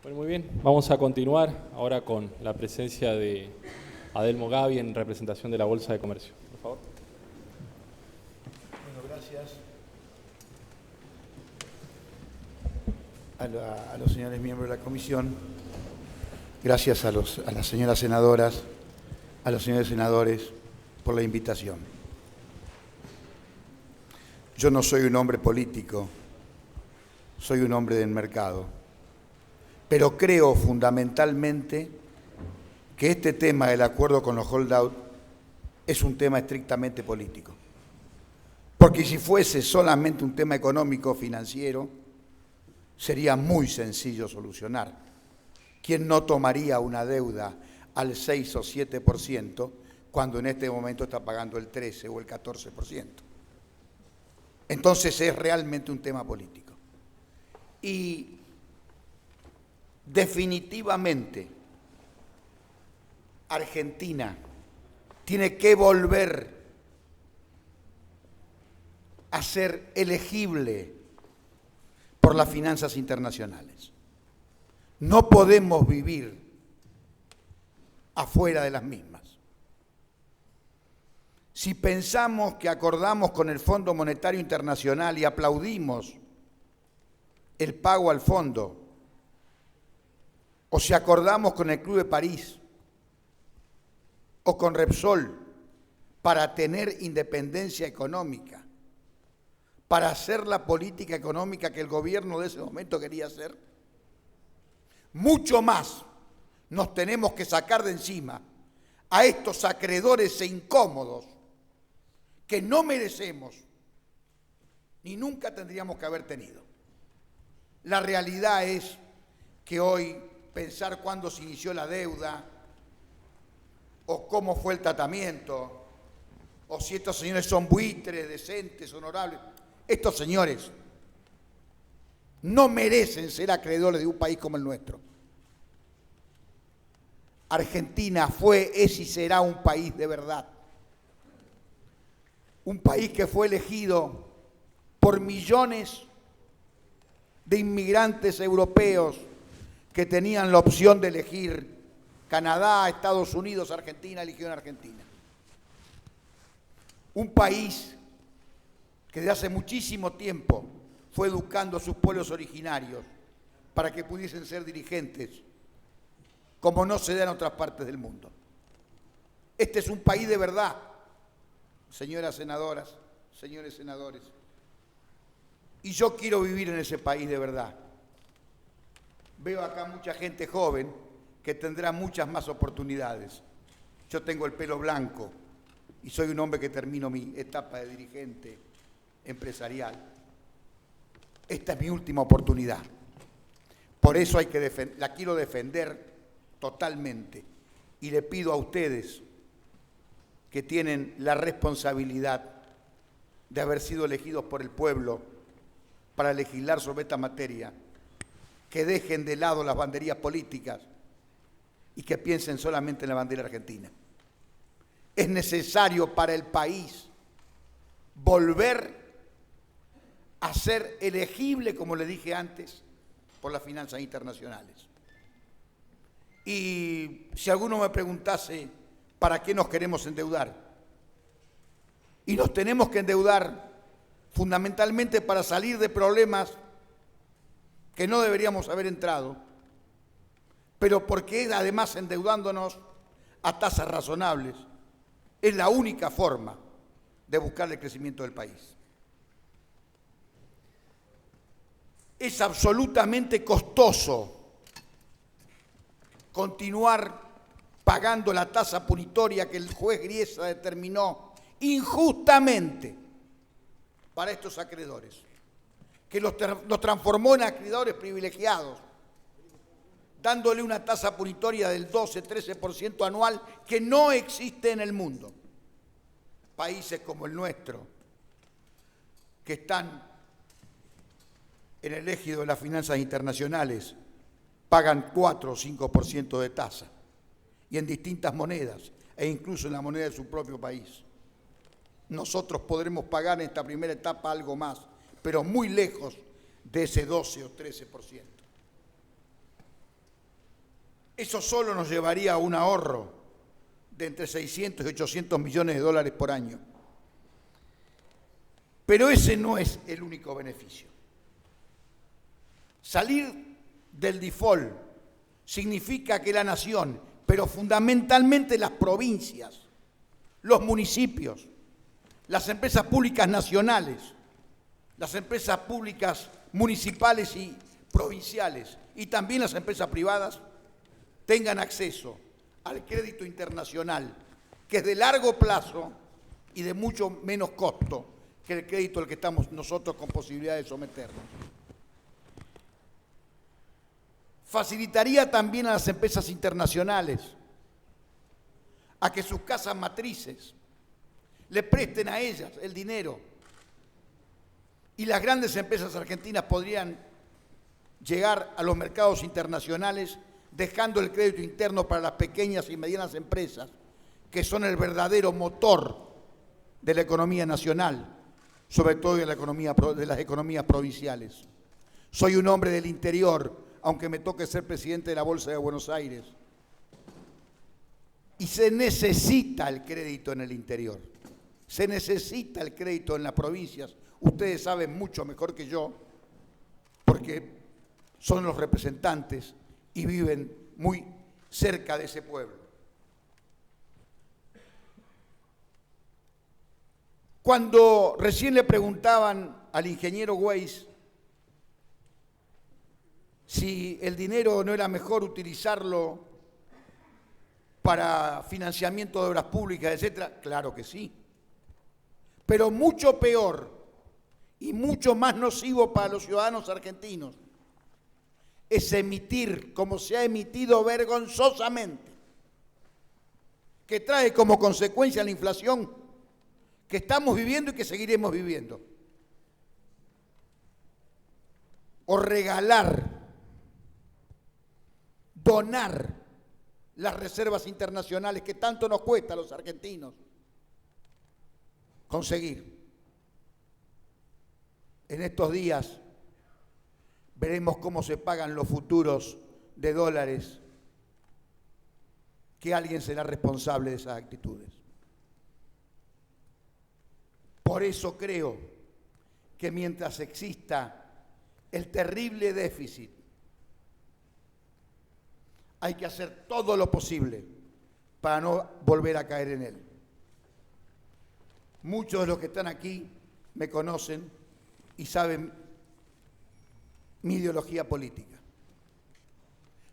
Bueno, muy bien. Vamos a continuar ahora con la presencia de Adelmo Gavi en representación de la Bolsa de Comercio. Por favor. Bueno, gracias a los señores miembros de la comisión, gracias a las señoras senadoras, a los señores senadores por la invitación. Yo no soy un hombre político, soy un hombre del mercado, pero creo fundamentalmente que este tema del acuerdo con los holdout es un tema estrictamente político. Porque si fuese solamente un tema económico financiero, sería muy sencillo solucionar. ¿Quién no tomaría una deuda al 6 o 7% cuando en este momento está pagando el 13 o el 14%? Entonces es realmente un tema político. Y definitivamente Argentina tiene que volver a ser elegible por las finanzas internacionales. No podemos vivir afuera de las mismas. Si pensamos que acordamos con el Fondo Monetario Internacional y aplaudimos el pago al fondo, o si acordamos con el Club de París o con Repsol para tener independencia económica, para hacer la política económica que el gobierno de ese momento quería hacer, mucho más nos tenemos que sacar de encima a estos acreedores e incómodos que no merecemos ni nunca tendríamos que haber tenido. La realidad es que hoy pensar cuándo se inició la deuda o cómo fue el tratamiento o si estos señores son buitres, decentes, honorables, estos señores no merecen ser acreedores de un país como el nuestro. Argentina fue, es y será un país de verdad. Un país que fue elegido por millones de inmigrantes europeos que tenían la opción de elegir Canadá, Estados Unidos, Argentina, eligieron Argentina. Un país que desde hace muchísimo tiempo fue educando a sus pueblos originarios para que pudiesen ser dirigentes, como no se da en otras partes del mundo. Este es un país de verdad, señoras senadoras, señores senadores. Y yo quiero vivir en ese país de verdad. Veo acá mucha gente joven que tendrá muchas más oportunidades. Yo tengo el pelo blanco y soy un hombre que termino mi etapa de dirigente empresarial. Esta es mi última oportunidad. Por eso la quiero defender totalmente. Y le pido a ustedes que tienen la responsabilidad de haber sido elegidos por el pueblo para legislar sobre esta materia, que dejen de lado las banderías políticas y que piensen solamente en la bandera argentina. Es necesario para el país volver a ser elegible, como le dije antes, por las finanzas internacionales. Y si alguno me preguntase, ¿para qué nos queremos endeudar? Y nos tenemos que endeudar fundamentalmente para salir de problemas que no deberíamos haber entrado, pero porque además endeudándonos a tasas razonables es la única forma de buscar el crecimiento del país. Es absolutamente costoso continuar pagando la tasa punitoria que el juez Griesa determinó injustamente para estos acreedores, que los transformó en acreedores privilegiados, dándole una tasa punitoria del 12-13% anual que no existe en el mundo. Países como el nuestro, que están en el ejido de las finanzas internacionales, pagan 4 o 5% de tasa, y en distintas monedas, e incluso en la moneda de su propio país. Nosotros podremos pagar en esta primera etapa algo más, pero muy lejos de ese 12 o 13%. Eso solo nos llevaría a un ahorro de entre 600 y 800 millones de dólares por año. Pero ese no es el único beneficio. Salir del default significa que la nación, pero fundamentalmente las provincias, los municipios, las empresas públicas nacionales, las empresas públicas municipales y provinciales y también las empresas privadas tengan acceso al crédito internacional, que es de largo plazo y de mucho menos costo que el crédito al que estamos nosotros con posibilidad de someternos. Facilitaría también a las empresas internacionales a que sus casas matrices le presten a ellas el dinero y las grandes empresas argentinas podrían llegar a los mercados internacionales dejando el crédito interno para las pequeñas y medianas empresas, que son el verdadero motor de la economía nacional, sobre todo de las economías provinciales. Soy un hombre del interior, aunque me toque ser presidente de la Bolsa de Buenos Aires. Y se necesita el crédito en el interior, se necesita el crédito en las provincias. Ustedes saben mucho mejor que yo, porque son los representantes y viven muy cerca de ese pueblo. Cuando recién le preguntaban al ingeniero Weiss si el dinero no era mejor utilizarlo para financiamiento de obras públicas, etcétera, claro que sí. Pero mucho peor y mucho más nocivo para los ciudadanos argentinos es emitir, como se ha emitido vergonzosamente, que trae como consecuencia la inflación que estamos viviendo y que seguiremos viviendo. O regalar, donar las reservas internacionales que tanto nos cuesta a los argentinos conseguir. En estos días veremos cómo se pagan los futuros de dólares, que alguien será responsable de esas actitudes. Por eso creo que mientras exista el terrible déficit, hay que hacer todo lo posible para no volver a caer en él. Muchos de los que están aquí me conocen y saben mi ideología política.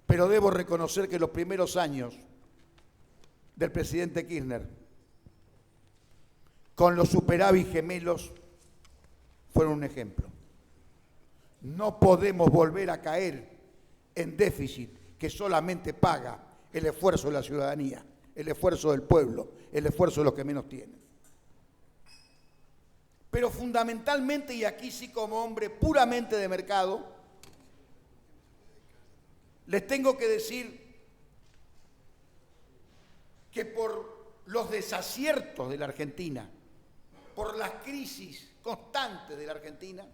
Pero debo reconocer que los primeros años del presidente Kirchner, con los superávit gemelos, fueron un ejemplo. No podemos volver a caer en déficit que solamente paga el esfuerzo de la ciudadanía, el esfuerzo del pueblo, el esfuerzo de los que menos tienen. Pero fundamentalmente, y aquí sí como hombre puramente de mercado, les tengo que decir que por los desaciertos de la Argentina, por las crisis constantes de la Argentina,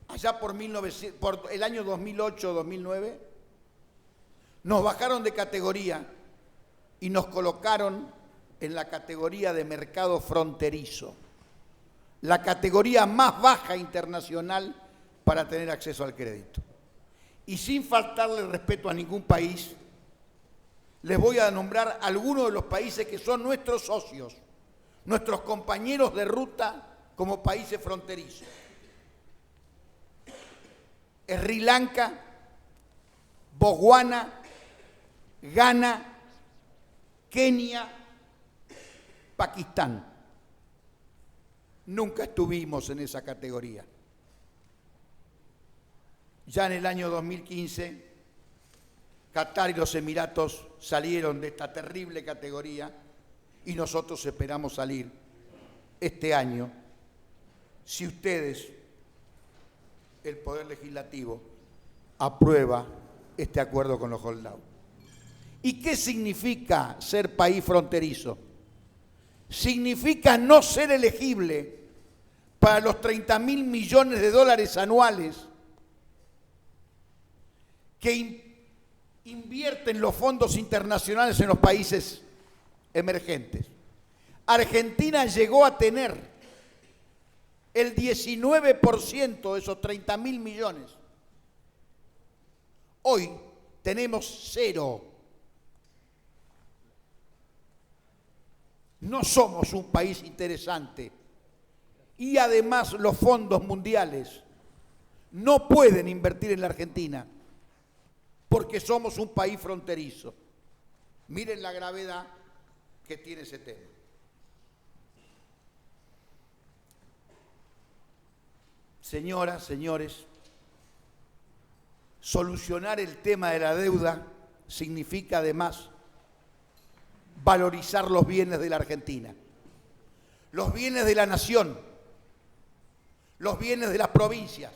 allá por el año 2008-2009, nos bajaron de categoría y nos colocaron en la categoría de mercado fronterizo, la categoría más baja internacional para tener acceso al crédito. Y sin faltarle el respeto a ningún país, les voy a nombrar algunos de los países que son nuestros socios, nuestros compañeros de ruta como países fronterizos. Sri Lanka, Botswana, Ghana, Kenia, Pakistán. Nunca estuvimos en esa categoría. Ya en el año 2015, Qatar y los Emiratos salieron de esta terrible categoría y nosotros esperamos salir este año, si ustedes, el Poder Legislativo, aprueba este acuerdo con los holdouts. ¿Y qué significa ser país fronterizo? Significa no ser elegible para los 30.000 millones de dólares anuales que invierten los fondos internacionales en los países emergentes. Argentina llegó a tener el 19% de esos 30.000 millones. Hoy tenemos 0. No somos un país interesante. Y además los fondos mundiales no pueden invertir en la Argentina porque somos un país fronterizo. Miren la gravedad que tiene ese tema. Señoras, señores, solucionar el tema de la deuda significa además valorizar los bienes de la Argentina, los bienes de la nación, los bienes de las provincias,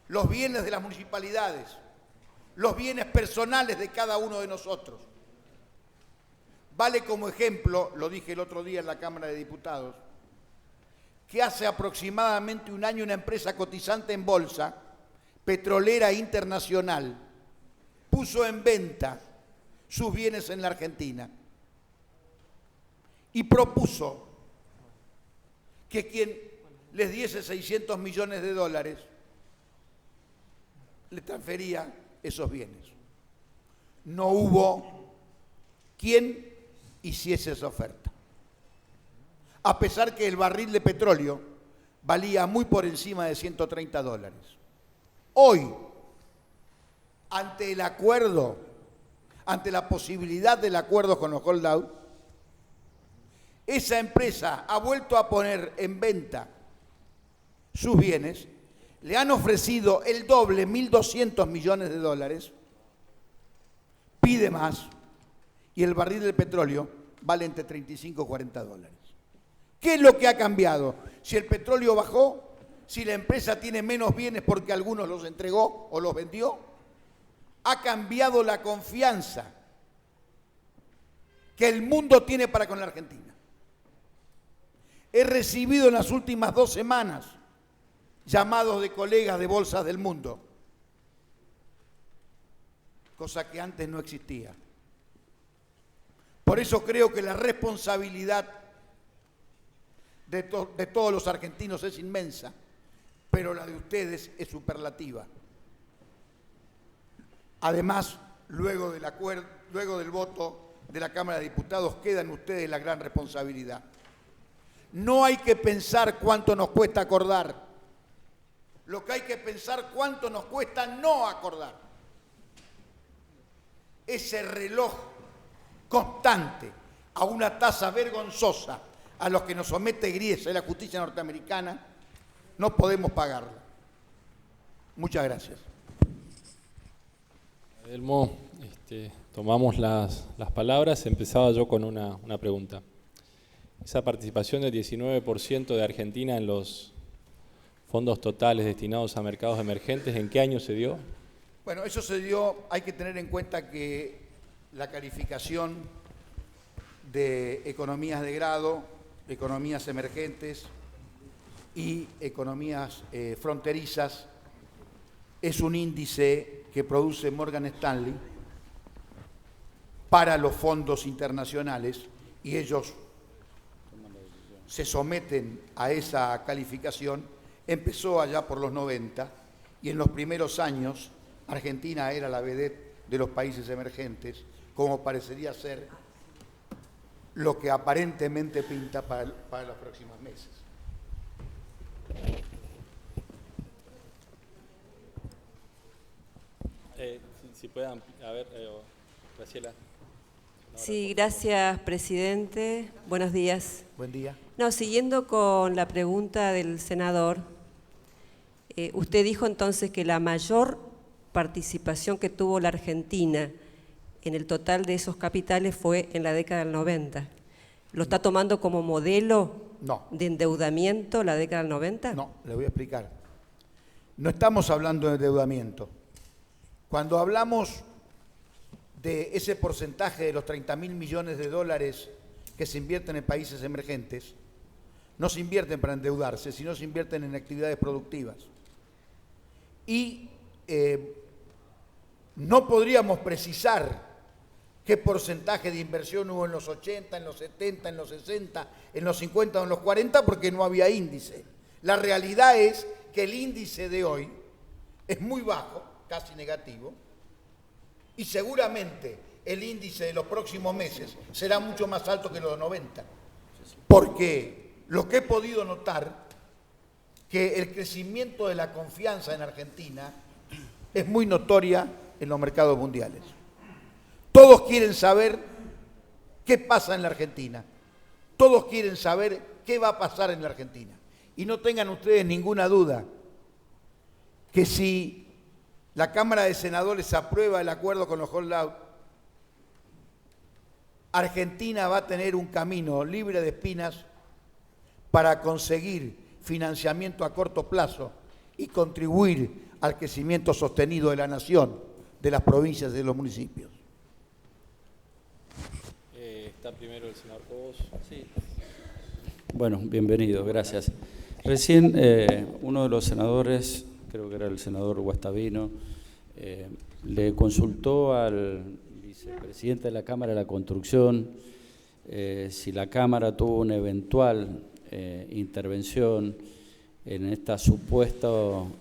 los bienes de las municipalidades, los bienes personales de cada uno de nosotros. Vale como ejemplo, lo dije el otro día en la Cámara de Diputados, que hace aproximadamente un año una empresa cotizante en bolsa, petrolera internacional, puso en venta sus bienes en la Argentina y propuso que quien les diese 600 millones de dólares le transfería esos bienes. No hubo quien hiciese esa oferta, a pesar que el barril de petróleo valía muy por encima de 130 dólares. Hoy, ante el acuerdo, ante la posibilidad del acuerdo con los holdout, esa empresa ha vuelto a poner en venta sus bienes, le han ofrecido el doble, 1.200 millones de dólares, pide más, y el barril del petróleo vale entre 35 y 40 dólares. ¿Qué es lo que ha cambiado? Si el petróleo bajó, si la empresa tiene menos bienes porque algunos los entregó o los vendió, ha cambiado la confianza que el mundo tiene para con la Argentina. He recibido en las últimas 2 semanas llamados de colegas de bolsas del mundo, cosa que antes no existía. Por eso creo que la responsabilidad de todos los argentinos es inmensa, pero la de ustedes es superlativa. Además, luego del voto de la Cámara de Diputados, queda en ustedes la gran responsabilidad. No hay que pensar cuánto nos cuesta acordar, lo que hay que pensar cuánto nos cuesta no acordar. Ese reloj constante a una tasa vergonzosa a los que nos somete Griesa y la justicia norteamericana, no podemos pagarla. Muchas gracias. Adelmo, tomamos las palabras. Empezaba yo con una pregunta. Esa participación del 19% de Argentina en los fondos totales destinados a mercados emergentes, ¿en qué año se dio? Bueno, eso se dio, hay que tener en cuenta que la calificación de economías de grado, economías emergentes y economías fronterizas es un índice que produce Morgan Stanley para los fondos internacionales y ellos se someten a esa calificación. Empezó allá por los 90 y en los primeros años Argentina era la vedette de los países emergentes, como parecería ser lo que aparentemente pinta para los próximos meses. Si puedan, a ver, Graciela. Sí, gracias, presidente. Buenos días. Buen día. No, siguiendo con la pregunta del senador, usted dijo entonces que la mayor participación que tuvo la Argentina en el total de esos capitales fue en la década del 90. ¿Lo está tomando como modelo de endeudamiento la década del 90? No, le voy a explicar. No estamos hablando de endeudamiento. Cuando hablamos de ese porcentaje de los 30.000 millones de dólares que se invierten en países emergentes, no se invierten para endeudarse, sino se invierten en actividades productivas. Y no podríamos precisar qué porcentaje de inversión hubo en los 80, en los 70, en los 60, en los 50 o en los 40, porque no había índice. La realidad es que el índice de hoy es muy bajo, casi negativo, y seguramente el índice de los próximos meses será mucho más alto que los de 90. Porque lo que he podido notar, que el crecimiento de la confianza en Argentina es muy notoria en los mercados mundiales. Todos quieren saber qué pasa en la Argentina. Todos quieren saber qué va a pasar en la Argentina. Y no tengan ustedes ninguna duda que si la Cámara de Senadores aprueba el acuerdo con los holdouts, Argentina va a tener un camino libre de espinas para conseguir financiamiento a corto plazo y contribuir al crecimiento sostenido de la nación, de las provincias y de los municipios. Está primero el senador Cobos. Sí. Bueno, bienvenido, gracias. Recién uno de los senadores, creo que era el senador Guastavino, le consultó al vicepresidente de la Cámara de la Construcción si la Cámara tuvo una eventual intervención en esta supuesto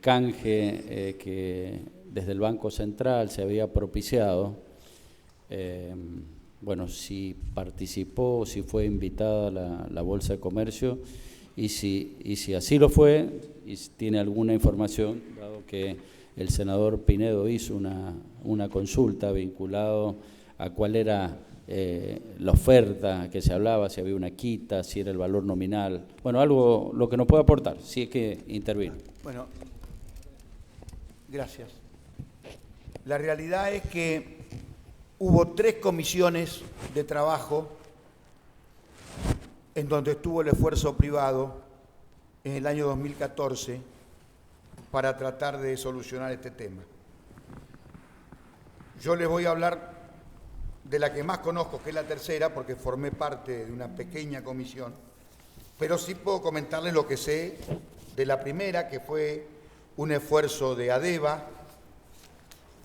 canje que desde el Banco Central se había propiciado. Bueno, si participó, si fue invitada la Bolsa de Comercio y si así lo fue, y si tiene alguna información, dado que el senador Pinedo hizo una consulta vinculado a cuál era la oferta que se hablaba, si había una quita, si era el valor nominal, bueno, algo lo que nos puede aportar, si es que intervino. Bueno, gracias. La realidad es que hubo 3 comisiones de trabajo en donde estuvo el esfuerzo privado en el año 2014 para tratar de solucionar este tema. Yo les voy a hablar de la que más conozco, que es la tercera, porque formé parte de una pequeña comisión, pero sí puedo comentarles lo que sé de la primera, que fue un esfuerzo de ADEVA,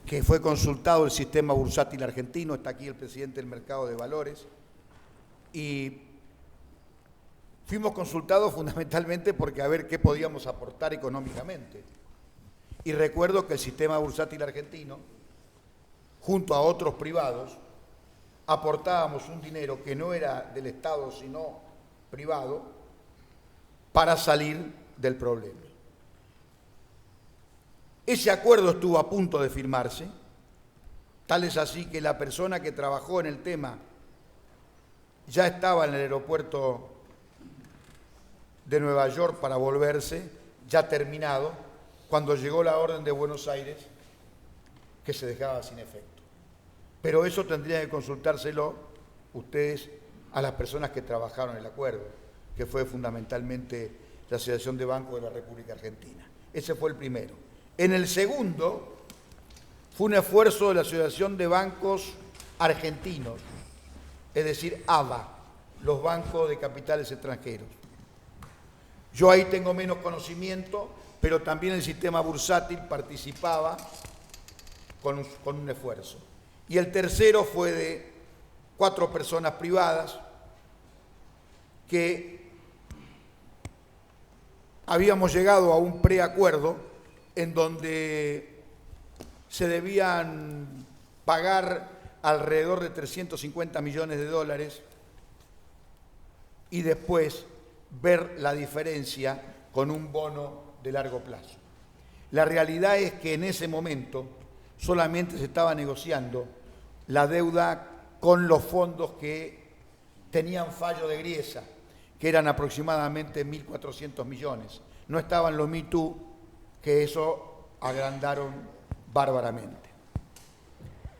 que fue consultado el sistema bursátil argentino, está aquí el presidente del mercado de valores, y fuimos consultados fundamentalmente porque a ver qué podíamos aportar económicamente. Y recuerdo que el sistema bursátil argentino, junto a otros privados, aportábamos un dinero que no era del Estado sino privado para salir del problema. Ese acuerdo estuvo a punto de firmarse, tal es así que la persona que trabajó en el tema ya estaba en el aeropuerto de Nueva York para volverse, ya terminado, cuando llegó la orden de Buenos Aires que se dejaba sin efecto. Pero eso tendrían que consultárselo ustedes a las personas que trabajaron en el acuerdo, que fue fundamentalmente la Asociación de Bancos de la República Argentina. Ese fue el primero. En el segundo, fue un esfuerzo de la Asociación de Bancos Argentinos, es decir, ABA, los bancos de capitales extranjeros. Yo ahí tengo menos conocimiento, pero también el sistema bursátil participaba con un esfuerzo. Y el tercero fue de 4 personas privadas que habíamos llegado a un preacuerdo en donde se debían pagar alrededor de 350 millones de dólares y después ver la diferencia con un bono de largo plazo. La realidad es que en ese momento solamente se estaba negociando la deuda con los fondos que tenían fallo de Griesa, que eran aproximadamente 1.400 millones. No estaban los Me Too, que eso agrandaron bárbaramente.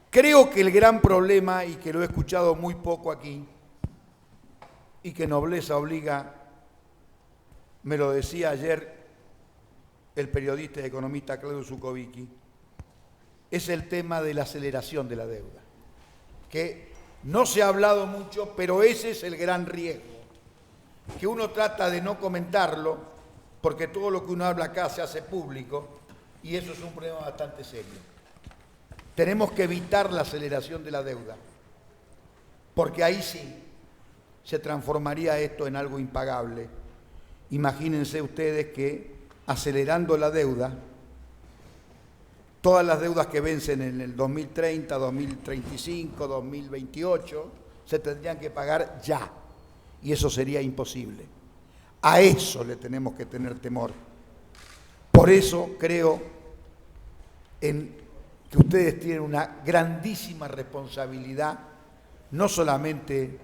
Creo que el gran problema, y que lo he escuchado muy poco aquí, y que nobleza obliga, me lo decía ayer el periodista y economista Claudio Zukovicki, es el tema de la aceleración de la deuda, que no se ha hablado mucho, pero ese es el gran riesgo, que uno trata de no comentarlo, porque todo lo que uno habla acá se hace público, y eso es un problema bastante serio. Tenemos que evitar la aceleración de la deuda, porque ahí sí se transformaría esto en algo impagable. Imagínense ustedes que acelerando la deuda, todas las deudas que vencen en el 2030, 2035, 2028, se tendrían que pagar ya, y eso sería imposible. A eso le tenemos que tener temor. Por eso creo en que ustedes tienen una grandísima responsabilidad, no solamente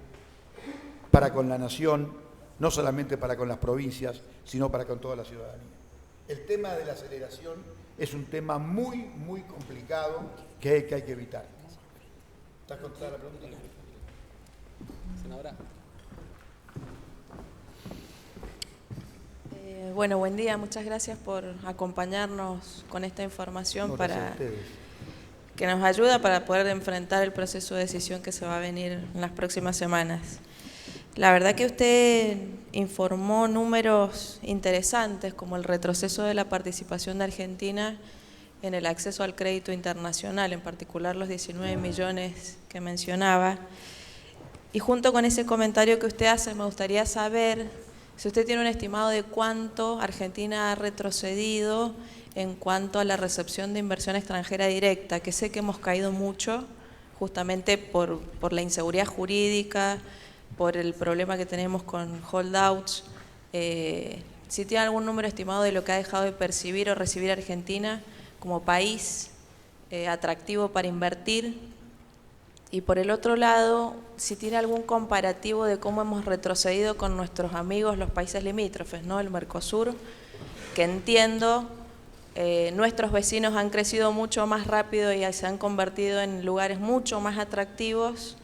para con la nación, no solamente para con las provincias, sino para con toda la ciudadanía. El tema de la aceleración es un tema muy, muy complicado que hay que evitar. ¿Está contestada la pregunta? Senadora. Bueno, buen día. Muchas gracias por acompañarnos con esta información que nos ayuda para poder enfrentar el proceso de decisión que se va a venir en las próximas semanas. La verdad que usted informó números interesantes, como el retroceso de la participación de Argentina en el acceso al crédito internacional, en particular los 19 millones que mencionaba. Y junto con ese comentario que usted hace, me gustaría saber si usted tiene un estimado de cuánto Argentina ha retrocedido en cuanto a la recepción de inversión extranjera directa, que sé que hemos caído mucho justamente por la inseguridad jurídica, por el problema que tenemos con holdouts. Si tiene algún número estimado de lo que ha dejado de percibir o recibir Argentina como país atractivo para invertir. Y por el otro lado, si tiene algún comparativo de cómo hemos retrocedido con nuestros amigos, los países limítrofes, ¿no? El Mercosur, que entiendo, nuestros vecinos han crecido mucho más rápido y se han convertido en lugares mucho más atractivos,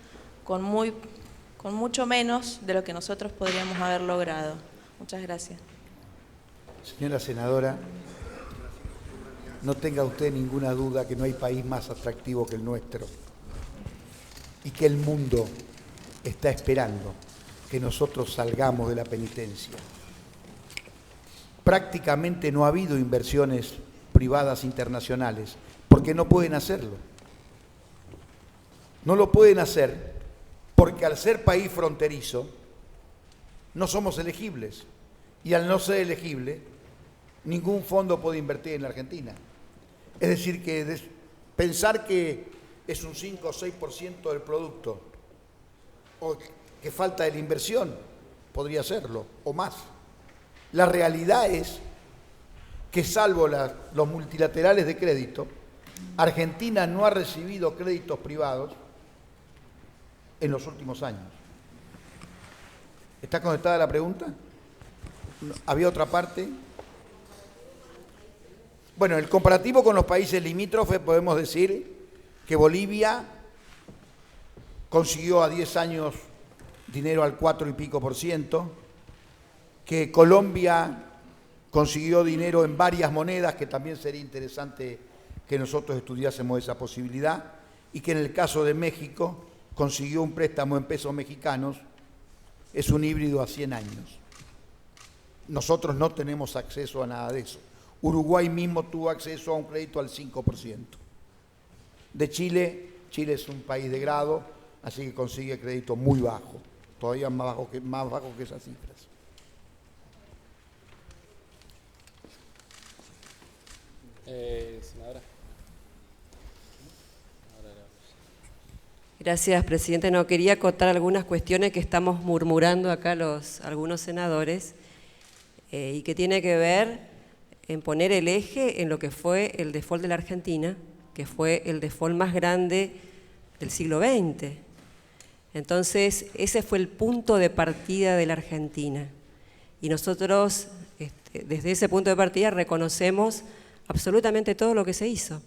con mucho menos de lo que nosotros podríamos haber logrado. Muchas gracias. Señora senadora, no tenga usted ninguna duda que no hay país más atractivo que el nuestro y que el mundo está esperando que nosotros salgamos de la penitencia. Prácticamente no ha habido inversiones privadas internacionales porque no pueden hacerlo. No lo pueden hacer porque al ser país fronterizo no somos elegibles y al no ser elegible ningún fondo puede invertir en la Argentina. Es decir, que pensar que es un 5 o 6% del producto o que falta de la inversión, podría serlo, o más. La realidad es que salvo los multilaterales de crédito, Argentina no ha recibido créditos privados en los últimos años. ¿Está contestada la pregunta? ¿Había otra parte? Bueno, el comparativo con los países limítrofes podemos decir que Bolivia consiguió a 10 años dinero al 4 y pico %, que Colombia consiguió dinero en varias monedas, que también sería interesante que nosotros estudiásemos esa posibilidad, y que en el caso de México consiguió un préstamo en pesos mexicanos, es un híbrido a 100 años. Nosotros no tenemos acceso a nada de eso. Uruguay mismo tuvo acceso a un crédito al 5%. De Chile es un país de grado, así que consigue crédito muy bajo, todavía más bajo que esas cifras. Senadora. Gracias, presidente. No, quería acotar algunas cuestiones que estamos murmurando acá algunos senadores y que tiene que ver en poner el eje en lo que fue el default de la Argentina, que fue el default más grande del siglo XX. Entonces, ese fue el punto de partida de la Argentina. Y nosotros, desde ese punto de partida, reconocemos absolutamente todo lo que se hizo.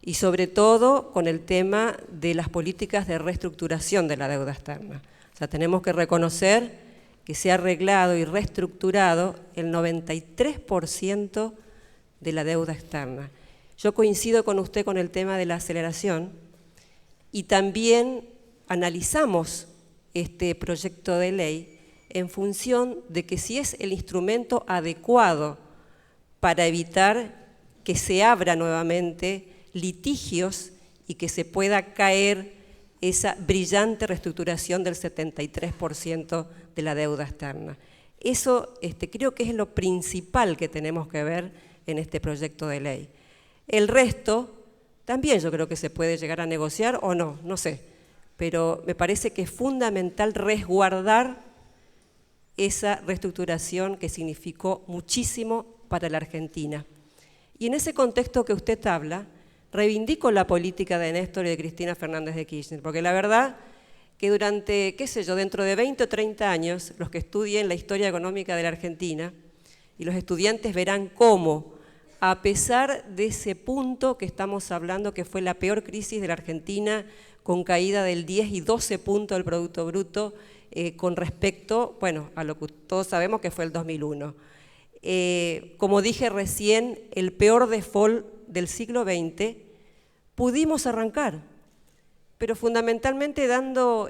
Y sobre todo con el tema de las políticas de reestructuración de la deuda externa. O sea, tenemos que reconocer que se ha arreglado y reestructurado el 93% de la deuda externa. Yo coincido con usted con el tema de la aceleración y también analizamos este proyecto de ley en función de que si es el instrumento adecuado para evitar que se abra nuevamente litigios y que se pueda caer esa brillante reestructuración del 73% de la deuda externa. Eso creo que es lo principal que tenemos que ver en este proyecto de ley. El resto también yo creo que se puede llegar a negociar o no, no sé, pero me parece que es fundamental resguardar esa reestructuración que significó muchísimo para la Argentina. Y en ese contexto que usted habla, reivindico la política de Néstor y de Cristina Fernández de Kirchner, porque la verdad que durante, qué sé yo, dentro de 20 o 30 años, los que estudien la historia económica de la Argentina y los estudiantes verán cómo, a pesar de ese punto que estamos hablando, que fue la peor crisis de la Argentina, con caída del 10 y 12 puntos del Producto Bruto, con respecto, bueno, a lo que todos sabemos que fue el 2001. Como dije recién, el peor default del siglo XX, pudimos arrancar, pero fundamentalmente dando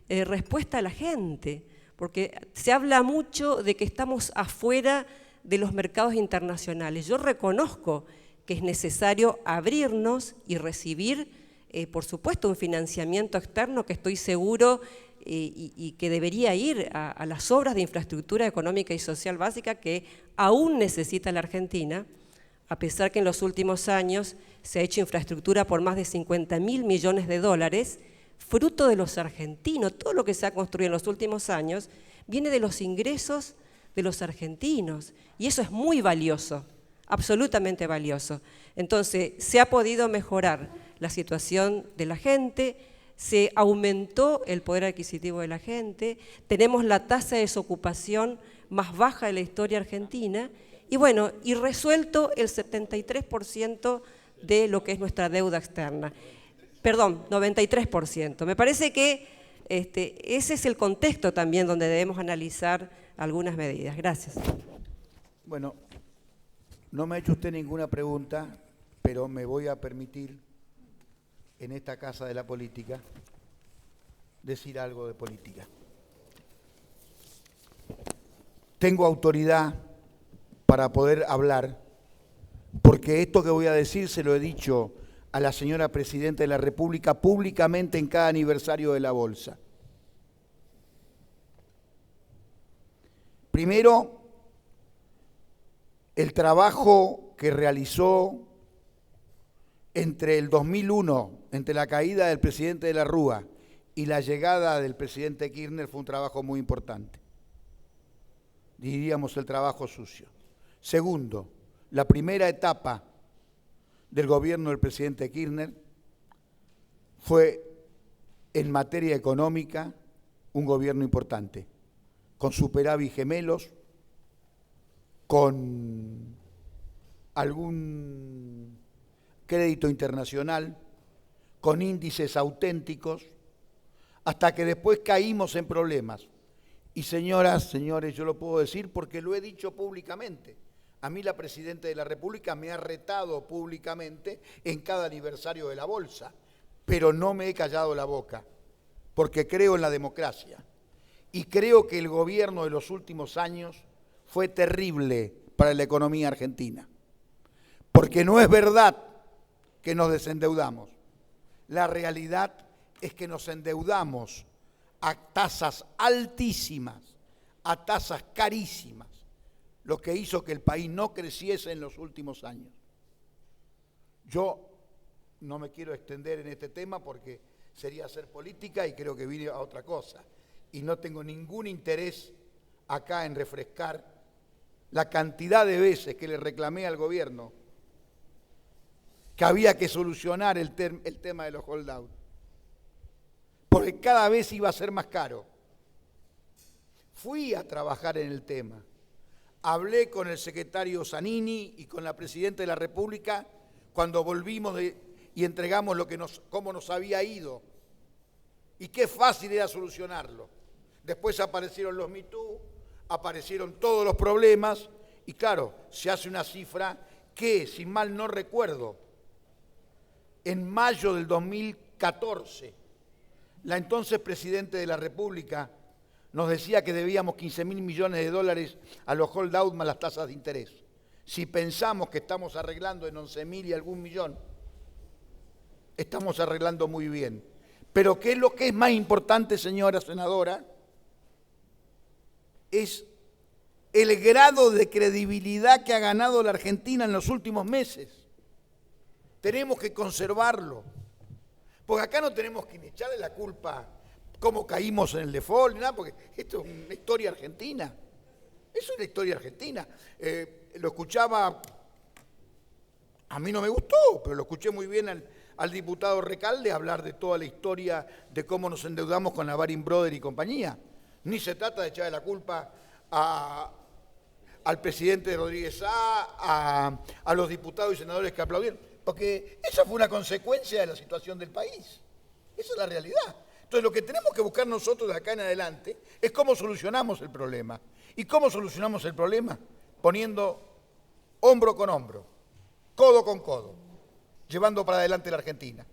respuesta a la gente, porque se habla mucho de que estamos afuera de los mercados internacionales. Yo reconozco que es necesario abrirnos y recibir, por supuesto, un financiamiento externo que estoy seguro y que debería ir a las obras de infraestructura económica y social básica que aún necesita la Argentina, a pesar que en los últimos años se ha hecho infraestructura por más de 50.000 millones de dólares, fruto de los argentinos. Todo lo que se ha construido en los últimos años viene de los ingresos de los argentinos, y eso es muy valioso, absolutamente valioso. Entonces, se ha podido mejorar la situación de la gente, se aumentó el poder adquisitivo de la gente, tenemos la tasa de desocupación más baja de la historia argentina, y bueno, y resuelto el 73% de lo que es nuestra deuda externa. Perdón, 93%. Me parece que ese es el contexto también donde debemos analizar algunas medidas. Gracias. Bueno, no me ha hecho usted ninguna pregunta, pero me voy a permitir, en esta casa de la política, decir algo de política. Tengo autoridad para poder hablar, porque esto que voy a decir se lo he dicho a la señora Presidenta de la República públicamente en cada aniversario de la Bolsa. Primero, el trabajo que realizó entre el 2001, entre la caída del presidente de la Rúa y la llegada del presidente Kirchner fue un trabajo muy importante. Diríamos el trabajo sucio. Segundo, la primera etapa del gobierno del presidente Kirchner fue, en materia económica, un gobierno importante, con superávit gemelos, con algún crédito internacional, con índices auténticos, hasta que después caímos en problemas. Y señoras, señores, yo lo puedo decir porque lo he dicho públicamente. A mí la Presidenta de la República me ha retado públicamente en cada aniversario de la Bolsa, pero no me he callado la boca, porque creo en la democracia. Y creo que el gobierno de los últimos años fue terrible para la economía argentina. Porque no es verdad que nos desendeudamos. La realidad es que nos endeudamos a tasas altísimas, a tasas carísimas, lo que hizo que el país no creciese en los últimos años. Yo no me quiero extender en este tema porque sería hacer política y creo que vine a otra cosa. Y no tengo ningún interés acá en refrescar la cantidad de veces que le reclamé al gobierno que había que solucionar el tema de los holdout, porque cada vez iba a ser más caro. Fui a trabajar en el tema, hablé con el secretario Zanini y con la Presidenta de la República cuando volvimos y entregamos cómo nos había ido y qué fácil era solucionarlo. Después aparecieron los Me Too, aparecieron todos los problemas y claro, se hace una cifra que, si mal no recuerdo, en mayo del 2014, la entonces Presidenta de la República nos decía que debíamos 15.000 millones de dólares a los holdout más las tasas de interés. Si pensamos que estamos arreglando en 11.000 y algún millón, estamos arreglando muy bien. Pero ¿qué es lo que es más importante, señora senadora? Es el grado de credibilidad que ha ganado la Argentina en los últimos meses. Tenemos que conservarlo. Porque acá no tenemos que echarle la culpa cómo caímos en el default, nada, porque esto es una historia argentina. Es una historia argentina. Lo escuchaba, a mí no me gustó, pero lo escuché muy bien al diputado Recalde hablar de toda la historia de cómo nos endeudamos con la Baring Brothers y compañía. Ni se trata de echarle la culpa al presidente Rodríguez A los diputados y senadores que aplaudieron, porque esa fue una consecuencia de la situación del país. Esa es la realidad. Entonces lo que tenemos que buscar nosotros de acá en adelante es cómo solucionamos el problema. ¿Y cómo solucionamos el problema? Poniendo hombro con hombro, codo con codo, llevando para adelante la Argentina.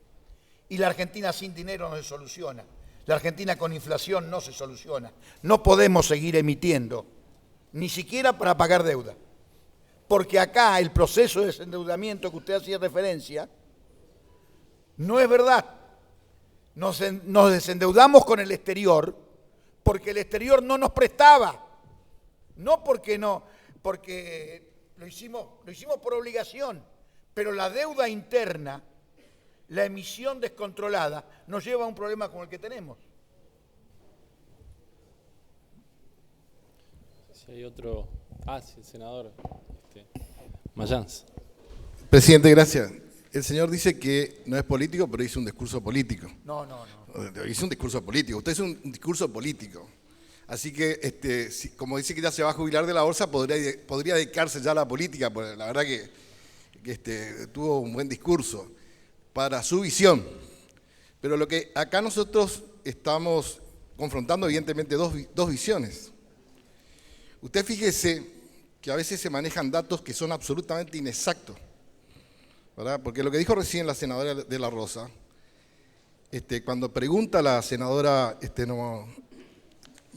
Y la Argentina sin dinero no se soluciona. La Argentina con inflación no se soluciona. No podemos seguir emitiendo, ni siquiera para pagar deuda. Porque acá el proceso de desendeudamiento que usted hacía referencia no es verdad. Nos desendeudamos con el exterior porque el exterior no nos prestaba. No porque no, porque lo hicimos por obligación. Pero la deuda interna, la emisión descontrolada, nos lleva a un problema como el que tenemos. Si hay otro... sí, el senador Mayans. Presidente, gracias. El señor dice que no es político, pero hizo un discurso político. No. Hizo un discurso político. Usted hizo un discurso político. Así que, como dice que ya se va a jubilar de la bolsa, podría dedicarse ya a la política, porque la verdad que tuvo un buen discurso para su visión. Pero lo que acá nosotros estamos confrontando, evidentemente, dos visiones. Usted fíjese que a veces se manejan datos que son absolutamente inexactos, ¿verdad? Porque lo que dijo recién la senadora de la Rosa, cuando pregunta a la senadora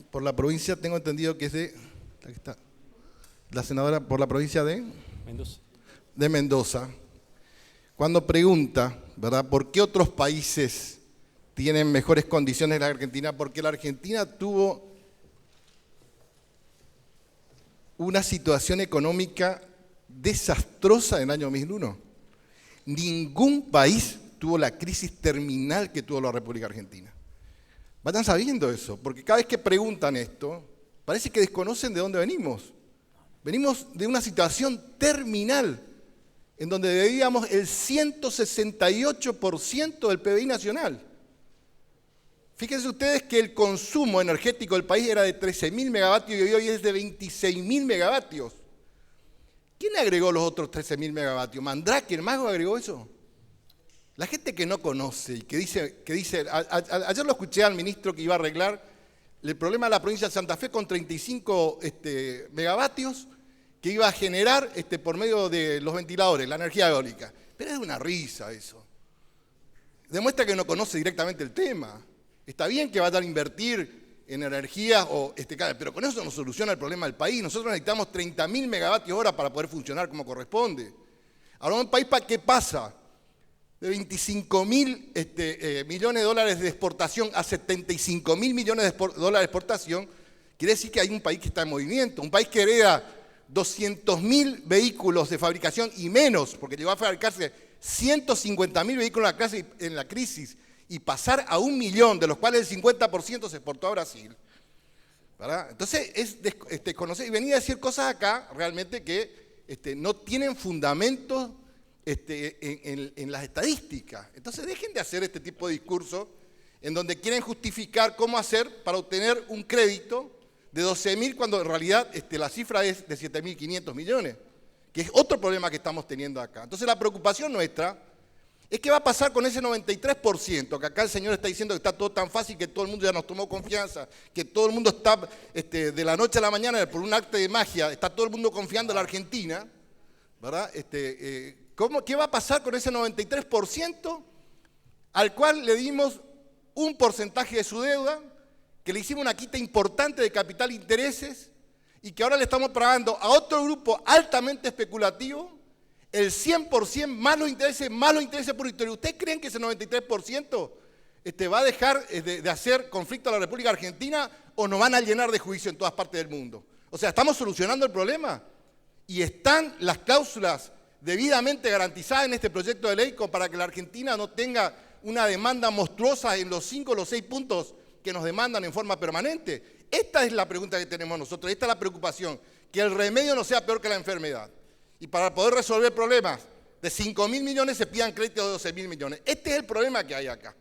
por la provincia, tengo entendido que es de... Aquí está, la senadora por la provincia de Mendoza, cuando pregunta, ¿verdad?, por qué otros países tienen mejores condiciones que la Argentina, porque la Argentina tuvo una situación económica desastrosa en el año 2001. Ningún país tuvo la crisis terminal que tuvo la República Argentina. Vayan sabiendo eso, porque cada vez que preguntan esto, parece que desconocen de dónde venimos. Venimos de una situación terminal, en donde debíamos el 168% del PBI nacional. Fíjense ustedes que el consumo energético del país era de 13.000 megavatios y hoy es de 26.000 megavatios. ¿Quién agregó los otros 13.000 megavatios? ¿Mandrake, el mago, agregó eso? La gente que no conoce y que dice ayer lo escuché al ministro que iba a arreglar el problema de la provincia de Santa Fe con 35 megavatios que iba a generar por medio de los ventiladores, la energía eólica. Pero es una risa eso. Demuestra que no conoce directamente el tema. Está bien que vayan a invertir en energía, pero con eso no soluciona el problema del país. Nosotros necesitamos 30.000 megavatios hora para poder funcionar como corresponde. Ahora, un país, ¿qué pasa? De 25.000 millones de dólares de exportación a 75.000 millones de dólares de exportación, quiere decir que hay un país que está en movimiento. Un país que hereda 200.000 vehículos de fabricación y menos, porque llegó a fabricarse 150.000 vehículos en la crisis, y pasar a 1 millón, de los cuales el 50% se exportó a Brasil, ¿verdad? Entonces, es conocer y venir a decir cosas acá realmente que no tienen fundamentos en las estadísticas. Entonces, dejen de hacer este tipo de discurso en donde quieren justificar cómo hacer para obtener un crédito de 12.000 cuando en realidad la cifra es de 7.500 millones, que es otro problema que estamos teniendo acá. Entonces, la preocupación nuestra es qué va a pasar con ese 93%, que acá el señor está diciendo que está todo tan fácil, que todo el mundo ya nos tomó confianza, que todo el mundo está, de la noche a la mañana, por un arte de magia, está todo el mundo confiando en la Argentina, ¿verdad? ¿Qué va a pasar con ese 93% al cual le dimos un porcentaje de su deuda, que le hicimos una quita importante de capital e intereses, y que ahora le estamos pagando a otro grupo altamente especulativo, El 100% más los intereses por historia. ¿Ustedes creen que ese 93% va a dejar de hacer conflicto a la República Argentina o nos van a llenar de juicio en todas partes del mundo? O sea, ¿estamos solucionando el problema? Y están las cláusulas debidamente garantizadas en este proyecto de ley para que la Argentina no tenga una demanda monstruosa en los 5 o los 6 puntos que nos demandan en forma permanente. Esta es la pregunta que tenemos nosotros, esta es la preocupación, que el remedio no sea peor que la enfermedad. Y para poder resolver problemas de 5.000 millones se pidan créditos de 12.000 millones. Este es el problema que hay acá.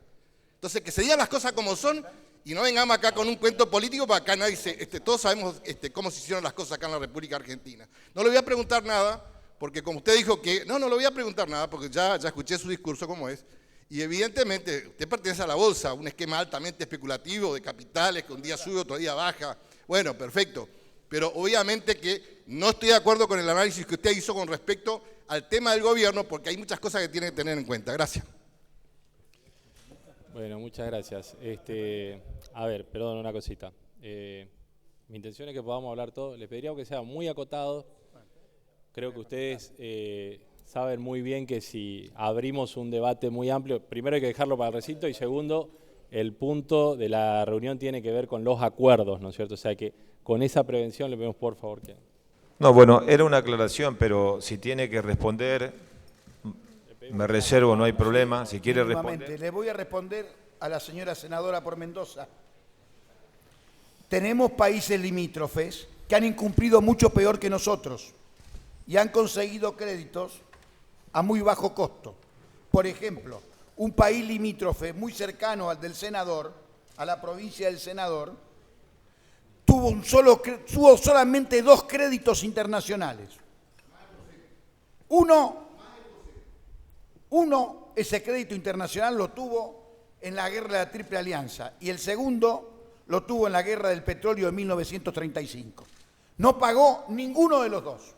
Entonces, que se digan las cosas como son y no vengamos acá con un cuento político para acá nadie todos sabemos cómo se hicieron las cosas acá en la República Argentina. No le voy a preguntar nada, porque como usted dijo que... No le voy a preguntar nada, porque ya escuché su discurso como es. Y evidentemente, usted pertenece a la bolsa, un esquema altamente especulativo de capitales, que un día sube, otro día baja. Bueno, perfecto. Pero obviamente que no estoy de acuerdo con el análisis que usted hizo con respecto al tema del gobierno, porque hay muchas cosas que tiene que tener en cuenta. Gracias. Bueno, muchas gracias. A ver, perdón, una cosita. Mi intención es que podamos hablar todo. Les pediría que sea muy acotado. Creo que ustedes saben muy bien que si abrimos un debate muy amplio, primero hay que dejarlo para el recinto y segundo, el punto de la reunión tiene que ver con los acuerdos, ¿no es cierto? O sea que con esa prevención le pedimos por favor que... No, bueno, era una aclaración, pero si tiene que responder, me reservo, no hay problema. Si quiere responder... Le voy a responder a la señora senadora por Mendoza. Tenemos países limítrofes que han incumplido mucho peor que nosotros y han conseguido créditos a muy bajo costo. Por ejemplo, un país limítrofe muy cercano al del senador, a la provincia del senador, tuvo solamente 2 créditos internacionales. Uno, ese crédito internacional lo tuvo en la guerra de la Triple Alianza y el segundo lo tuvo en la guerra del petróleo de 1935. No pagó ninguno de los dos.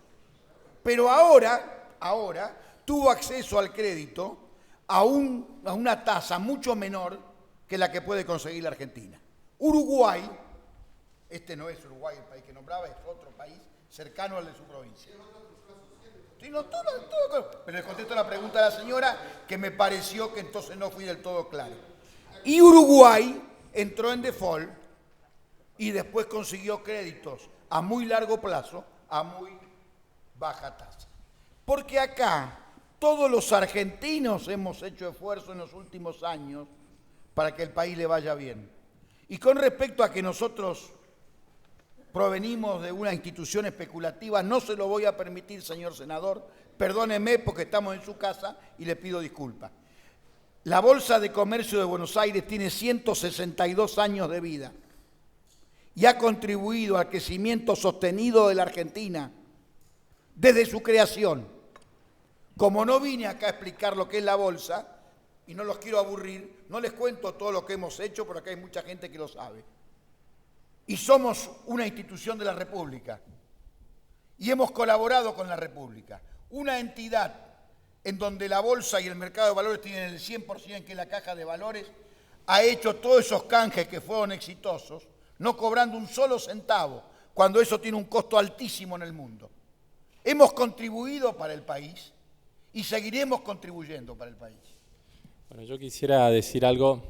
Pero ahora tuvo acceso al crédito a una tasa mucho menor que la que puede conseguir la Argentina. Uruguay, este no es Uruguay el país que nombraba, es otro país cercano al de su provincia. Sí, no, todo, pero le contesto la pregunta a la señora que me pareció que entonces no fui del todo claro. Y Uruguay entró en default y después consiguió créditos a muy largo plazo, a muy baja tasa. Porque acá todos los argentinos hemos hecho esfuerzo en los últimos años para que el país le vaya bien. Y con respecto a que nosotros provenimos de una institución especulativa, no se lo voy a permitir, señor senador. Perdóneme porque estamos en su casa y le pido disculpas. La Bolsa de Comercio de Buenos Aires tiene 162 años de vida y ha contribuido al crecimiento sostenido de la Argentina desde su creación. Como no vine acá a explicar lo que es la bolsa, y no los quiero aburrir, no les cuento todo lo que hemos hecho, porque acá hay mucha gente que lo sabe. Y somos una institución de la República. Y hemos colaborado con la República. Una entidad en donde la bolsa y el mercado de valores tienen el 100%, que es la caja de valores, ha hecho todos esos canjes que fueron exitosos, no cobrando un solo centavo, cuando eso tiene un costo altísimo en el mundo. Hemos contribuido para el país y seguiremos contribuyendo para el país. Bueno, yo quisiera decir algo.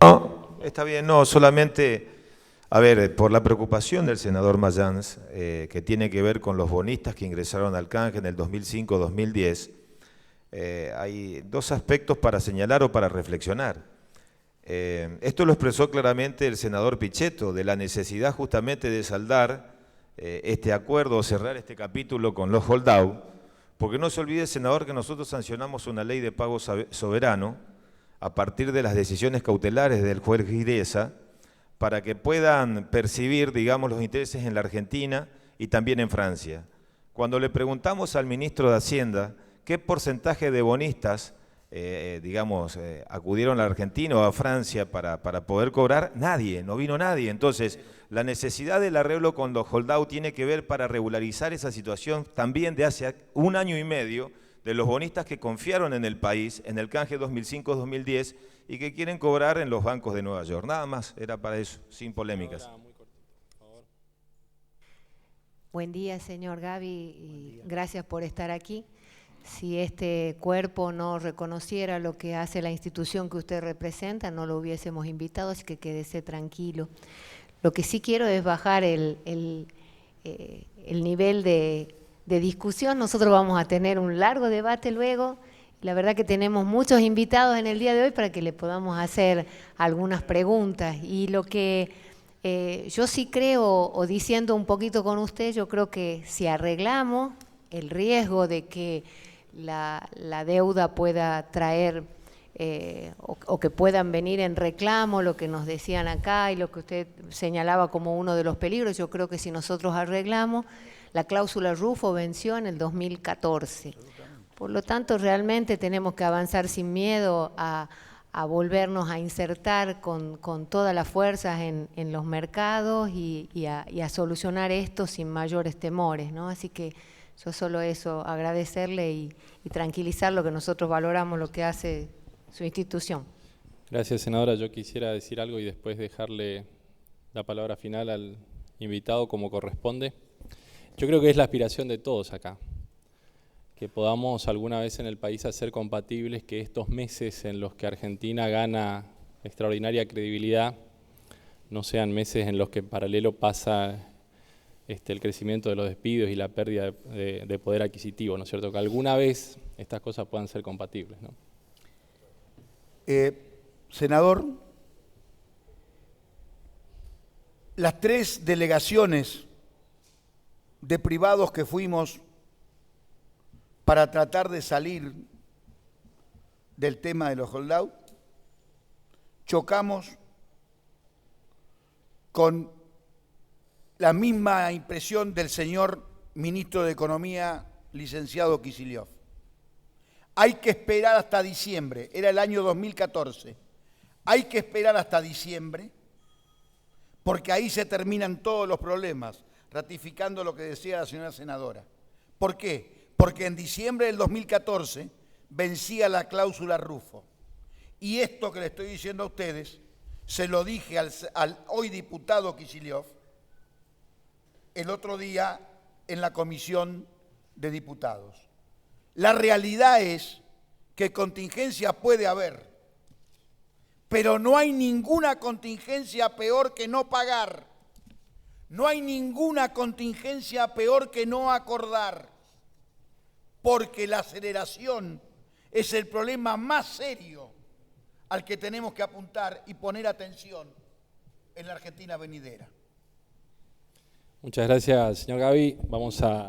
No, está bien, no, solamente, a ver, por la preocupación del senador Mayans, que tiene que ver con los bonistas que ingresaron al canje en el 2005-2010, hay 2 aspectos para señalar o para reflexionar. Esto lo expresó claramente el senador Pichetto, de la necesidad justamente de saldar este acuerdo o cerrar este capítulo con los holdout, porque no se olvide, senador, que nosotros sancionamos una ley de pago soberano a partir de las decisiones cautelares del juez Giresa para que puedan percibir, digamos, los intereses en la Argentina y también en Francia. Cuando le preguntamos al ministro de Hacienda qué porcentaje de bonistas acudieron a la Argentina o a Francia para poder cobrar, nadie, no vino nadie. Entonces, la necesidad del arreglo con los holdout tiene que ver para regularizar esa situación también de hace 1 año y medio de los bonistas que confiaron en el país, en el canje 2005-2010 y que quieren cobrar en los bancos de Nueva York. Nada más, era para eso, sin polémicas. Buen día, señor Gaby, y gracias por estar aquí. si este cuerpo no reconociera lo que hace la institución que usted representa, no lo hubiésemos invitado, así que quédese tranquilo. Lo que sí quiero es bajar el nivel de discusión. Nosotros vamos a tener un largo debate luego. La verdad que tenemos muchos invitados en el día de hoy para que le podamos hacer algunas preguntas. Y lo que yo sí creo, o diciendo un poquito con usted, yo creo que si arreglamos el riesgo de que la deuda pueda traer o que puedan venir en reclamo, lo que nos decían acá y lo que usted señalaba como uno de los peligros, yo creo que si nosotros arreglamos, la cláusula Rufo venció en el 2014. Por lo tanto, realmente tenemos que avanzar sin miedo a volvernos a insertar con todas las fuerzas en los mercados y a solucionar esto sin mayores temores, ¿no? Así que yo solo eso, agradecerle y tranquilizarlo, que nosotros valoramos lo que hace su institución. Gracias, senadora. Yo quisiera decir algo y después dejarle la palabra final al invitado como corresponde. Yo creo que es la aspiración de todos acá, que podamos alguna vez en el país hacer compatibles que estos meses en los que Argentina gana extraordinaria credibilidad no sean meses en los que en paralelo pasa el crecimiento de los despidos y la pérdida de poder adquisitivo, ¿no es cierto? Que alguna vez estas cosas puedan ser compatibles, ¿no? Senador, las 3 delegaciones de privados que fuimos para tratar de salir del tema de los holdouts, chocamos con la misma impresión del señor ministro de Economía, licenciado Kicillof. Hay que esperar hasta diciembre, era el año 2014, hay que esperar hasta diciembre porque ahí se terminan todos los problemas, ratificando lo que decía la señora senadora. ¿Por qué? Porque en diciembre del 2014 vencía la cláusula Rufo. Y esto que le estoy diciendo a ustedes, se lo dije al hoy diputado Kicillof el otro día en la Comisión de Diputados. La realidad es que contingencia puede haber, pero no hay ninguna contingencia peor que no pagar. No hay ninguna contingencia peor que no acordar, porque la aceleración es el problema más serio al que tenemos que apuntar y poner atención en la Argentina venidera. Muchas gracias, señor Gavi. Vamos a